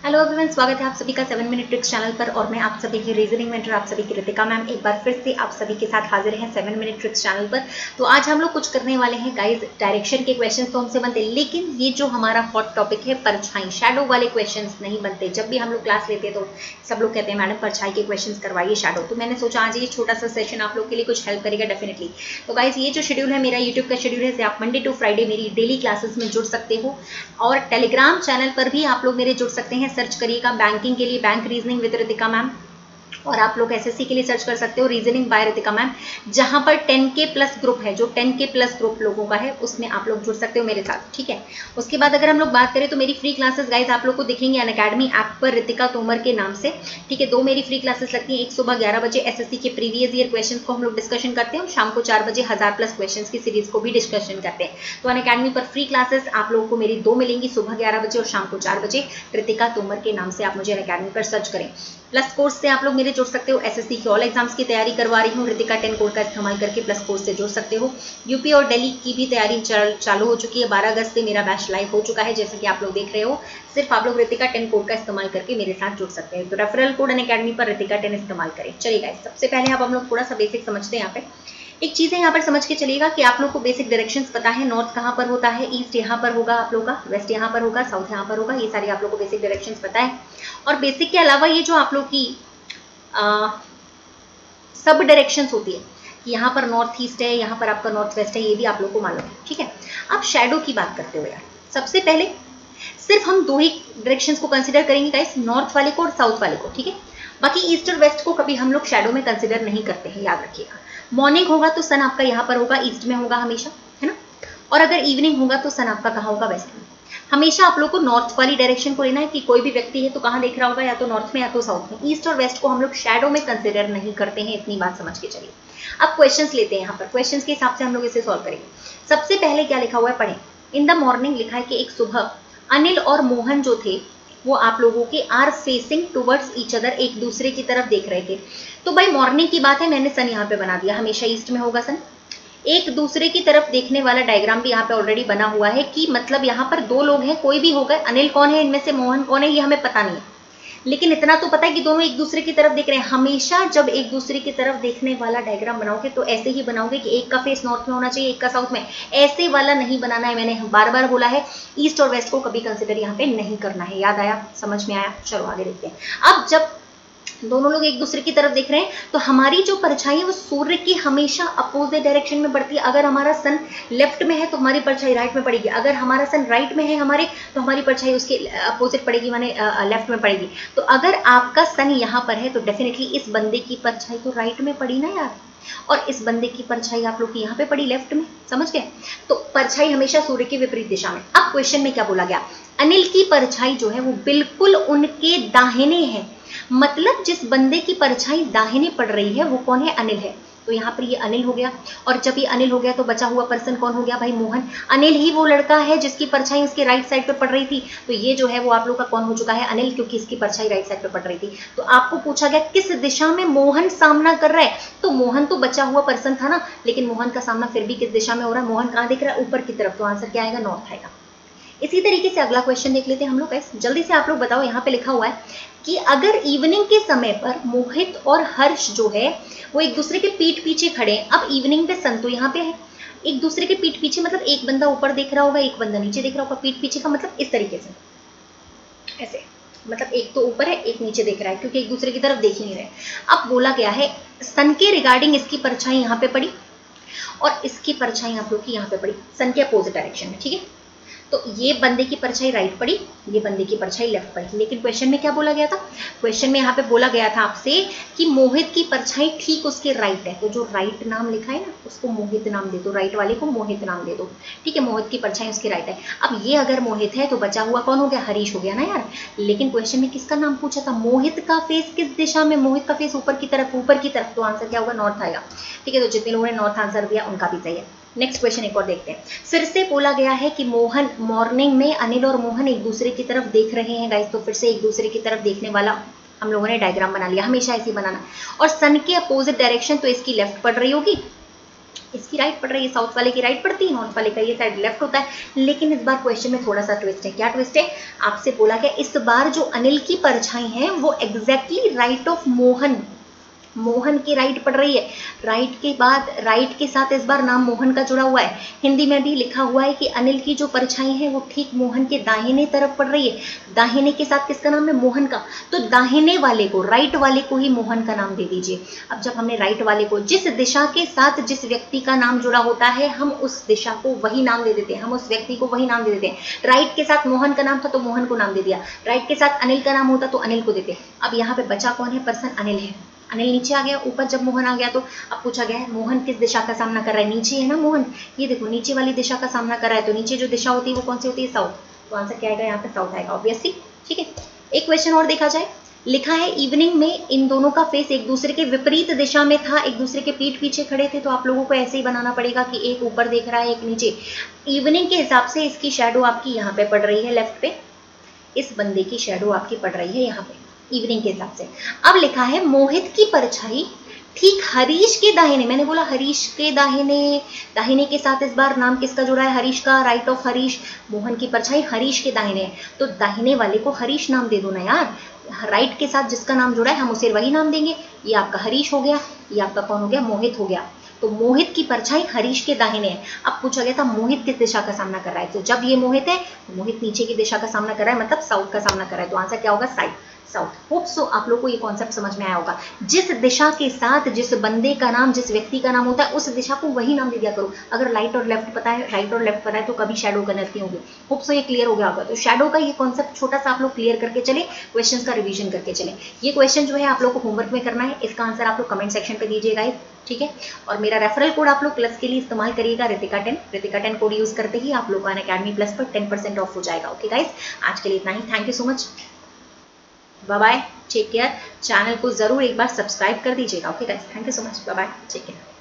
Hello everyone, स्वागत है आप सभी का 7 मिनट ट्रिक्स चैनल पर। और मैं आप सभी की रीजनिंग मेंटर, आप सभी की रितिका मैम, एक बार फिर से आप सभी के साथ हाजिर हैं 7 मिनट ट्रिक्स चैनल पर। तो आज हम लोग कुछ करने वाले हैं गाइस। डायरेक्शन के क्वेश्चंस तो हमसे बनते हैं, लेकिन ये जो हमारा हॉट टॉपिक है परछाई, शैडो वाले क्वेश्चंस नहीं बनते। जब भी हम लोग क्लास लेते हैं तो सब लोग कहते हैं मैडम परछाई के क्वेश्चन करवाइए शैडो। तो मैंने सोचा आज ये छोटा सा सेशन आप लोग के लिए कुछ हेल्प करेगा डेफिनेटली। तो गाइस ये जो शेड्यूल है मेरा यूट्यूब का शेड्यूल है, आप मंडे टू फ्राइडे मेरी डेली क्लासेस में जुड़ सकते हो। और टेलीग्राम चैनल पर भी आप लोग मेरे जुड़ सकते हैं। सर्च करिएगा बैंकिंग के लिए bank reasoning with Ritika ma'am, और आप लोग एसएससी के लिए सर्च कर सकते हो रीजनिंग बाय रितिका मैम, जहां पर 10K प्लस ग्रुप है। जो 10K प्लस ग्रुप लोगों का है उसमें आप लोग जुड़ सकते हो मेरे साथ, ठीक है। उसके बाद अगर हम लोग बात करें तो मेरी फ्री क्लासेस गाइस आप लोग को दिखेंगे अनअकैडमी ऐप पर रितिका तोमर के नाम से, ठीक है। 2 मेरी फ्री क्लासेस लगती है, एक सुबह 11 बजे एसएससी के प्रीवियस ईयर क्वेश्चन को हम लोग डिस्कशन करते हैं, और शाम को 4 बजे 1000 प्लस क्वेश्चन की सीरीज को भी डिस्कशन करते हैं। तो अनअकैडमी पर फ्री क्लासेस आप लोगों को मेरी 2 मिलेंगी, सुबह 11 बजे और शाम को 4 बजे। रितिका तोमर के नाम से आप मुझे अनअकैडमी पर सर्च करें। प्लस कोर्स से आप लोग मेरे जुड़ सकते हो। एसएससी की ऑल एग्जाम्स की तैयारी करवा रही हूँ, रितिका 10 कोड का इस्तेमाल करके प्लस कोर्स से जुड़ सकते हो। यूपी और दिल्ली की भी तैयारी चालू हो चुकी है। 12 अगस्त से मेरा बैच लाइव हो चुका है, जैसे कि आप लोग देख रहे हो। सिर्फ आप लोग रितिका 10 कोड का इस्तेमाल करके मेरे साथ जुड़ सकते हैं। तो रेफरल कोड अनअकैडमी पर रितिका 10 इस्तेमाल करें। चलिए गाइस, सबसे पहले आप हम लोग थोड़ा सा बेसिक समझते हैं। यहाँ पे एक चीज है, यहाँ पर समझ के चलिएगा कि आप लोग को बेसिक डायरेक्शंस पता है। नॉर्थ कहाँ पर होता है, ईस्ट यहाँ पर होगा आप लोग का, वेस्ट यहाँ पर होगा, साउथ यहाँ पर होगा। ये सारी आप लोग को बेसिक डायरेक्शंस पता है। और बेसिक के अलावा ये जो आप लोग की सब डायरेक्शंस होती है कि यहाँ पर नॉर्थ ईस्ट है, यहाँ पर आपका नॉर्थ वेस्ट है, ये भी आप लोग को मालूम है, ठीक है। अब शैडो की बात करते हो यार, सबसे पहले सिर्फ हम 2 ही डायरेक्शंस को कंसिडर करेंगे गाइस, नॉर्थ वाले को और साउथ वाले को, ठीक है। बाकी ईस्ट और वेस्ट को कभी हम लोग शैडो में कंसिडर नहीं करते हैं, याद रखिएगा। मॉर्निंग होगा तो सन आपका यहाँ पर होगा, ईस्ट में होगा हमेशा, है ना। और अगर इवनिंग होगा तो सन आपका कहाँ होगा, वेस्ट में। हमेशा आप लोग को नॉर्थ वाली डायरेक्शन को लेना है कि कोई भी व्यक्ति है तो कहाँ देख रहा होगा, या तो नॉर्थ में या तो साउथ में। ईस्ट और वेस्ट को हम लोग शैडो में कंसिडर नहीं करते हैं, इतनी बात समझ के चलिए। अब क्वेश्चंस लेते हैं, यहाँ पर क्वेश्चंस के हिसाब से हम लोग इसे सॉल्व करेंगे। सबसे पहले क्या लिखा हुआ है पढ़ें। इन द मॉर्निंग लिखा है कि एक सुबह अनिल और मोहन जो थे वो आप लोगों के are facing towards each other, एक दूसरे की तरफ देख रहे थे। तो भाई मॉर्निंग की बात है, मैंने सन यहाँ पे बना दिया, हमेशा ईस्ट में होगा सन। एक दूसरे की तरफ देखने वाला डायग्राम भी यहाँ पे ऑलरेडी बना हुआ है कि मतलब यहाँ पर 2 लोग हैं, कोई भी होगा। अनिल कौन है इनमें से, मोहन कौन है, ये हमें पता नहीं है, लेकिन इतना तो पता है कि दोनों एक दूसरे की तरफ देख रहे हैं। हमेशा जब एक दूसरे की तरफ देखने वाला डायग्राम बनाओगे तो ऐसे ही बनाओगे कि एक का फेस नॉर्थ में होना चाहिए, एक का साउथ में। ऐसे वाला नहीं बनाना है, मैंने बार बार बोला है। ईस्ट और वेस्ट को कभी कंसिडर यहाँ पे नहीं करना है। याद आया, समझ में आया? चलो आगे देखते हैं। अब जब दोनों लोग एक दूसरे की तरफ देख रहे हैं तो हमारी जो परछाई है वो सूर्य की हमेशा अपोजिट डायरेक्शन में बढ़ती है। अगर हमारा सन लेफ्ट में है तो हमारी परछाई राइट में पड़ेगी, अगर हमारा सन राइट में है हमारे, तो हमारी परछाई उसके अपोजिट पड़ेगी, माने लेफ्ट में पड़ेगी। तो अगर आपका सन यहाँ पर है तो डेफिनेटली इस बंदे की परछाई तो राइट में पड़ी ना यार, और इस बंदे की परछाई आप लोग की यहाँ पे पड़ी लेफ्ट में, समझ गए। तो परछाई हमेशा सूर्य के विपरीत दिशा में। अब क्वेश्चन में क्या बोला गया, अनिल की परछाई जो है वो बिल्कुल उनके दाहिने है। मतलब जिस बंदे की परछाई दाहिने पड़ रही है वो कौन है, अनिल है। तो यहाँ पर ये अनिल हो गया, और जब ये अनिल हो गया तो बचा हुआ पर्सन कौन हो गया भाई, मोहन। अनिल ही वो लड़का है जिसकी परछाई उसके राइट साइड पे पड़ रही थी। तो ये जो है वो आप लोग का कौन हो चुका है, अनिल, क्योंकि इसकी परछाई राइट साइड पे पड़ रही थी। तो आपको पूछा गया किस दिशा में मोहन सामना कर रहा है, तो मोहन तो बचा हुआ पर्सन था ना, लेकिन मोहन का सामना फिर भी किस दिशा में हो रहा है, मोहन कहाँ दिख रहा है, ऊपर की तरफ। तो आंसर क्या आएगा, नॉर्थ आएगा। इसी तरीके से अगला क्वेश्चन देख लेते हैं हम लोग। जल्दी से आप लोग बताओ, यहाँ पे लिखा हुआ है कि अगर इवनिंग के समय पर मोहित और हर्ष जो है वो एक दूसरे के पीठ पीछे खड़े हैं। अब इवनिंग पे सन तो यहाँ पे है, एक दूसरे के पीठ पीछे मतलब एक बंदा ऊपर देख रहा होगा, एक बंदा नीचे देख रहा होगा। पीठ पीछे का मतलब इस तरीके से, ऐसे, मतलब एक तो ऊपर है एक नीचे देख रहा है, क्योंकि एक दूसरे की तरफ देख ही नहीं रहे। अब बोला गया है सन के रिगार्डिंग इसकी परछाई यहाँ पे पड़ी और इसकी परछाई आप लोग की यहाँ पे पड़ी, सन के अपोजिट डायरेक्शन में, ठीक है। तो ये बंदे की परछाई राइट पड़ी, ये बंदे की परछाई लेफ्ट पड़ी। लेकिन क्वेश्चन में क्या बोला गया था, क्वेश्चन में यहाँ पे बोला गया था आपसे कि मोहित की परछाई ठीक उसके राइट है। तो जो राइट नाम लिखा है ना उसको मोहित नाम दे दो, राइट वाले को मोहित नाम दे दो, ठीक है। मोहित की परछाई उसके राइट है। अब ये अगर मोहित है तो बचा हुआ कौन हो गया, हरीश हो गया ना यार। लेकिन क्वेश्चन में किसका नाम पूछा था, मोहित का फेस किस दिशा में, मोहित का फेस ऊपर की तरफ, ऊपर की तरफ। तो आंसर क्या होगा, नॉर्थ आएगा, ठीक है। तो जितने लोगों ने नॉर्थ आंसर दिया उनका भी सही है। नेक्स्ट क्वेश्चन एक और देखते हैं। फिर से बोला गया है कि मोहन मॉर्निंग में अनिल और मोहन एक दूसरे की तरफ देख रहे हैं गाइस। तो फिर से एक दूसरे की तरफ देखने वाला हम लोगों ने डायग्राम बना लिया, हमेशा ऐसे बनाना। और सन के अपोजिट डायरेक्शन तो इसकी लेफ्ट पड़ रही होगी, इसकी राइट पड़ रही है, साउथ वाले की राइट पड़ती है, नॉर्थ वाले का ये साइड लेफ्ट होता है। लेकिन इस बार क्वेश्चन में थोड़ा सा ट्विस्ट है। क्या ट्विस्ट है? आपसे बोला गया इस बार जो अनिल की परछाई है वो exactly right of Mohan, Mohan की राइट पड़ रही है। राइट के बाद राइट के साथ इस बार नाम मोहन का जुड़ा हुआ है। हिंदी में भी लिखा हुआ है कि अनिल की जो परछाई है वो ठीक मोहन के दाहिने तरफ पड़ रही है। दाहिने के साथ किसका नाम है? मोहन का। तो दाहिने वाले को, राइट वाले को ही मोहन का नाम दे दीजिए। अब जब हमने राइट वाले को, जिस दिशा के साथ जिस व्यक्ति का नाम जुड़ा होता है हम उस दिशा को वही नाम दे देते हैं, हम उस व्यक्ति को वही नाम दे देते हैं। राइट के साथ मोहन का नाम था तो मोहन को नाम दे दिया, राइट के साथ अनिल का नाम होता तो अनिल को देते। अब यहाँ पे बचा कौन है? पर्सन अनिल है। अनिल नीचे आ गया, ऊपर जब मोहन आ गया तो अब पूछा गया है मोहन किस दिशा का सामना कर रहा है? नीचे है ना मोहन, ये देखो नीचे वाली दिशा का सामना कर रहा है। तो नीचे जो दिशा होती है वो कौन सी होती है? साउथ। तो आंसर क्या आएगा यहाँ पे? साउथ आएगा ऑब्वियसली। ठीक है, एक क्वेश्चन और देखा जाए। लिखा है इवनिंग में इन दोनों का फेस एक दूसरे के विपरीत दिशा में था, एक दूसरे के पीठ पीछे खड़े थे। तो आप लोगों को ऐसे ही बनाना पड़ेगा कि एक ऊपर देख रहा है एक नीचे। इवनिंग के हिसाब से इसकी शेडो आपकी यहाँ पे पड़ रही है लेफ्ट पे, इस बंदे की शेडो आपकी पड़ रही है यहाँ पे इवनिंग के हिसाब से। अब लिखा है मोहित की परछाई ठीक हरीश के दाहिने, मैंने बोला हरीश के दाहिने, दाहिने के साथ इस बार नाम किसका जुड़ा है? हरीश का, राइट ऑफ हरीश। मोहन की परछाई हरीश के दाहिने है तो दाहिने वाले को हरीश नाम दे दो ना यार। राइट के साथ जिसका नाम जुड़ा है हम उसे वही नाम देंगे। ये आपका हरीश हो गया, ये आपका कौन हो गया? मोहित हो गया। तो मोहित की परछाई हरीश के दाहिने है। अब पूछा गया था मोहित किस दिशा का सामना कर रहा है? तो जब ये मोहित है तो मोहित नीचे की दिशा का सामना कर रहा है, मतलब साउथ का सामना कर रहा है। तो आंसर क्या होगा? Side, south. होप सो आप लोग को ये कॉन्सेप्ट समझ में आया होगा। जिस दिशा के साथ जिस बंदे का नाम, जिस व्यक्ति का नाम होता है उस दिशा को वही नाम दे दिया करो। अगर राइट और लेफ्ट पता है, राइट और लेफ्ट पता है तो कभी शेडो का नहीं होगी। होप सो ये क्लियर हो गया होगा। तो शेडो का ये कॉन्सेप्ट छोटा सा आप लोग क्लियर करके चले, क्वेश्चन का रिविजन करके चले। ये क्वेश्चन जो है आप लोग को होमवर्क में करना है, इसका आंसर आप लोग कमेंट सेक्शन पे दीजिएगा, ठीक है। और मेरा रेफरल कोड आप लोग प्लस के लिए इस्तेमाल करिएगा, रितिका10 कोड यूज करते ही आप लोग अनअकैडमी प्लस पर 10% ऑफ हो जाएगा। ओके गाइस, आज के लिए इतना ही। Thank you so much, bye bye, take care. Channel को जरूर एक बार सब्सक्राइब कर दीजिएगा। Okay guys, thank you so much, bye bye, take care.